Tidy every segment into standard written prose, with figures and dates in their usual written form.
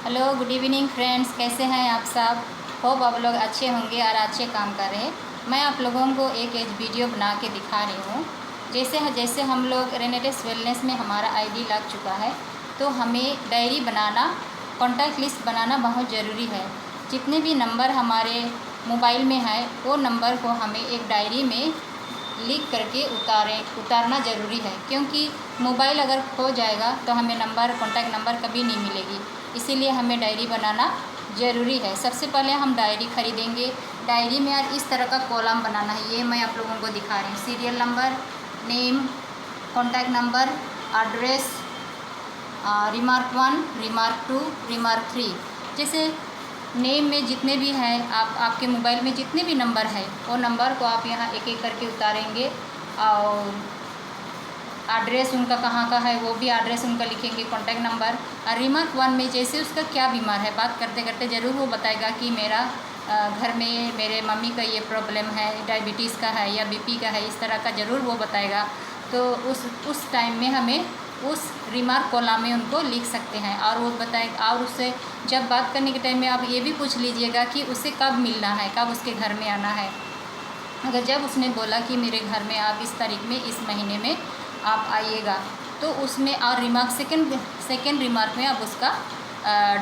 Hello, good evening friends. कैसे हैं आप सब? होप आप लोग अच्छे होंगे और अच्छे काम कर रहे हैं। मैं आप लोगों को एक वीडियो बना के दिखा रही हूँ। जैसे हम लोग रेनेटेस वेलनेस में हमारा आईडी लग चुका है, तो हमें डायरी बनाना, कॉन्टैक्ट लिस्ट बनाना बहुत ज़रूरी है। जितने भी नंबर हमारे मोबाइल में है, वो नंबर को हमें एक डायरी में लिख करके उतारना ज़रूरी है, क्योंकि मोबाइल अगर खो जाएगा तो हमें कॉन्टैक्ट नंबर कभी नहीं मिलेगी। इसीलिए हमें डायरी बनाना ज़रूरी है। सबसे पहले हम डायरी ख़रीदेंगे। डायरी में यार इस तरह का कॉलम बनाना है। ये मैं आप लोगों को दिखा रही हूँ। Serial number, name, contact number, address, remark 1, remark 2, remark 3। जैसे नेम में जितने भी हैं, आपके मोबाइल में जितने भी नंबर है, वो नंबर को आप यहाँ एक एक करके उतारेंगे। और एड्रेस उनका कहाँ का है, वो भी एड्रेस उनका लिखेंगे, कॉन्टैक्ट नंबर। और रिमार्क 1 में जैसे उसका क्या बीमार है, बात करते करते ज़रूर वो बताएगा कि मेरा घर में मेरे मम्मी का ये प्रॉब्लम है, डायबिटीज़ का है या बीपी का है, इस तरह का ज़रूर वो बताएगा। तो उस टाइम में हमें उस रिमार्क कॉलम में उनको लिख सकते हैं। और वो बताएगा, और उससे जब बात करने के टाइम में आप ये भी पूछ लीजिएगा कि उसे कब मिलना है, कब उसके घर में आना है। अगर जब उसने बोला कि मेरे घर में आप इस तारीख में, इस महीने में आप आइएगा, तो उसमें और रिमार्क सेकेंड रिमार्क में आप उसका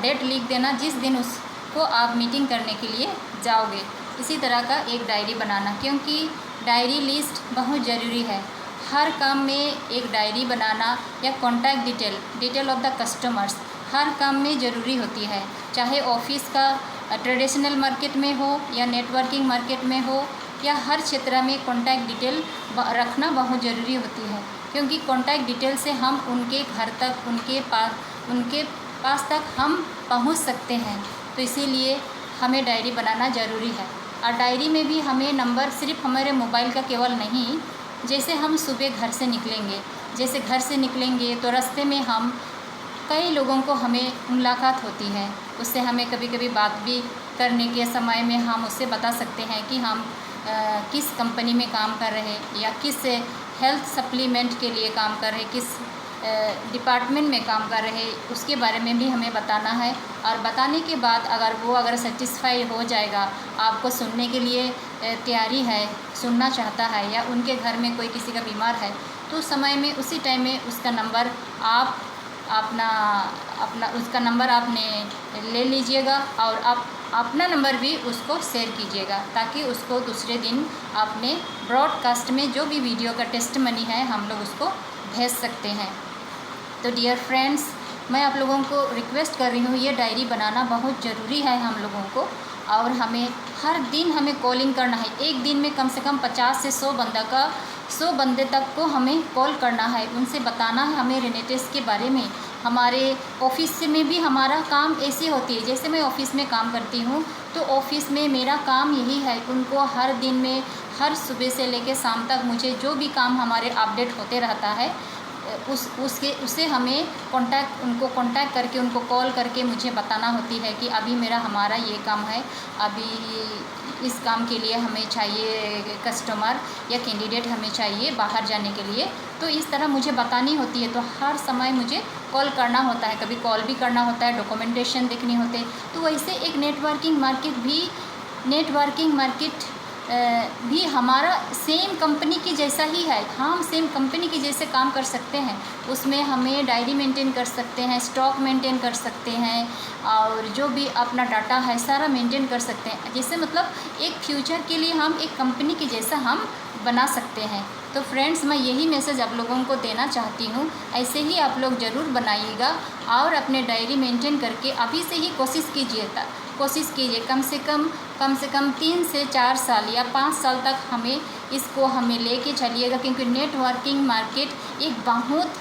डेट लिख देना, जिस दिन उसको आप मीटिंग करने के लिए जाओगे। इसी तरह का एक डायरी बनाना, क्योंकि डायरी लिस्ट बहुत ज़रूरी है। हर काम में एक डायरी बनाना या contact detail of the customers हर काम में ज़रूरी होती है। चाहे ऑफिस का ट्रेडिशनल मार्केट में हो या नेटवर्किंग मार्केट में हो, या हर क्षेत्र में कॉन्टैक्ट डिटेल रखना बहुत ज़रूरी होती है। क्योंकि कॉन्टैक्ट डिटेल से हम उनके घर तक, उनके पास तक हम पहुंच सकते हैं। तो इसीलिए हमें डायरी बनाना ज़रूरी है। और डायरी में भी हमें नंबर सिर्फ हमारे मोबाइल का केवल नहीं, जैसे हम सुबह घर से निकलेंगे तो रास्ते में हम कई लोगों को हमें मुलाकात होती है। उससे हमें कभी कभी बात भी करने के समय में हम उससे बता सकते हैं कि हम किस कंपनी में काम कर रहे हैं, या किस हेल्थ सप्लीमेंट के लिए काम कर रहे हैं, किस डिपार्टमेंट में काम कर रहे हैं, उसके बारे में भी हमें बताना है। और बताने के बाद अगर सेटिस्फाई हो जाएगा, आपको सुनने के लिए तैयारी है, सुनना चाहता है, या उनके घर में कोई किसी का बीमार है, तो उस समय में उसी टाइम में उसका नंबर आप उसका नंबर आपने ले लीजिएगा, और आप अपना नंबर भी उसको शेयर कीजिएगा, ताकि उसको दूसरे दिन आपने ब्रॉडकास्ट में जो भी वीडियो का टेस्टमनी है, हम लोग उसको भेज सकते हैं। तो डियर फ्रेंड्स, मैं आप लोगों को रिक्वेस्ट कर रही हूँ, ये डायरी बनाना बहुत ज़रूरी है हम लोगों को। और हमें हर दिन हमें कॉलिंग करना है। एक दिन में कम से कम 50 से 100 बंदे तक को हमें कॉल करना है, उनसे बताना है हमें रेनेटेस के बारे में। हमारे ऑफिस में भी हमारा काम ऐसे होती है, जैसे मैं ऑफिस में काम करती हूँ, तो ऑफिस में मेरा काम यही है, उनको हर दिन में, हर सुबह से लेकर शाम तक मुझे जो भी काम हमारे अपडेट होते रहता है, उसे हमें उनको कांटेक्ट करके, उनको कॉल करके मुझे बताना होती है कि अभी हमारा ये काम है, अभी इस काम के लिए हमें चाहिए कस्टमर या कैंडिडेट, हमें चाहिए बाहर जाने के लिए। तो इस तरह मुझे बतानी होती है। तो हर समय मुझे कॉल करना होता है, कभी कॉल भी करना होता है, डॉक्यूमेंटेशन देखनी होते हैं। तो वैसे एक नेटवर्किंग मार्केट भी हमारा सेम कंपनी की जैसा ही है। हम सेम कंपनी की जैसे काम कर सकते हैं। उसमें हमें डायरी मेंटेन कर सकते हैं, स्टॉक मेंटेन कर सकते हैं, और जो भी अपना डाटा है सारा मेंटेन कर सकते हैं। जैसे मतलब एक फ्यूचर के लिए हम एक कंपनी की जैसा हम बना सकते हैं। तो फ्रेंड्स, मैं यही मैसेज आप लोगों को देना चाहती हूँ। ऐसे ही आप लोग ज़रूर बनाइएगा, और अपने डायरी मेंटेन करके अभी से ही कोशिश कीजिए कम से कम 3 से 4 साल या 5 साल तक हमें लेके चलिएगा। क्योंकि नेटवर्किंग मार्केट एक बहुत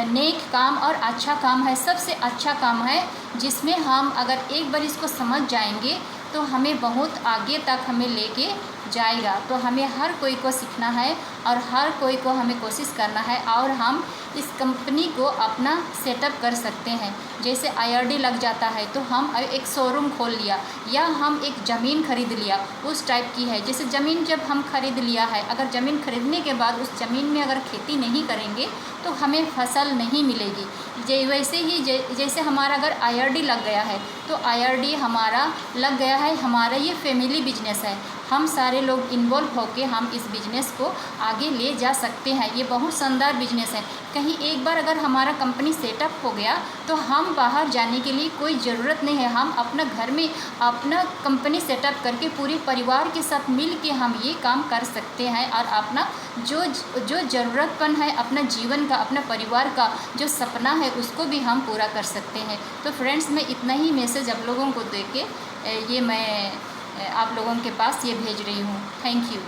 नेक काम और अच्छा काम है, सबसे अच्छा काम है, जिसमें हम अगर एक बार इसको समझ जाएंगे तो हमें बहुत आगे तक हमें लेके जाएगा। तो हमें हर कोई को सीखना है और हर कोई को हमें कोशिश करना है और हम इस कंपनी को अपना सेटअप कर सकते हैं। जैसे IRD लग जाता है तो हम एक शोरूम खोल लिया या हम एक ज़मीन खरीद लिया, उस टाइप की है। जैसे ज़मीन जब हम खरीद लिया है, अगर ज़मीन खरीदने के बाद उस ज़मीन में अगर खेती नहीं करेंगे तो हमें फसल नहीं मिलेगी। वैसे ही जैसे हमारा अगर IRD लग गया है तो IRD हमारा लग गया है, हमारा ये फैमिली बिजनेस है। हम सारे लोग इन्वॉल्व होकर हम इस बिज़नेस को आगे ले जा सकते हैं। ये बहुत शानदार बिजनेस है। कहीं एक बार अगर हमारा कंपनी सेटअप हो गया तो हम बाहर जाने के लिए कोई ज़रूरत नहीं है। हम अपना घर में अपना कंपनी सेटअप करके पूरे परिवार के साथ मिल के हम ये काम कर सकते हैं और अपना जो ज़रूरतपन है अपना जीवन का, अपना परिवार का जो सपना है उसको भी हम पूरा कर सकते हैं। तो फ्रेंड्स, मैं इतना ही मैसेज आप लोगों को दे के ये मैं आप लोगों के पास ये भेज रही हूँ। Thank you.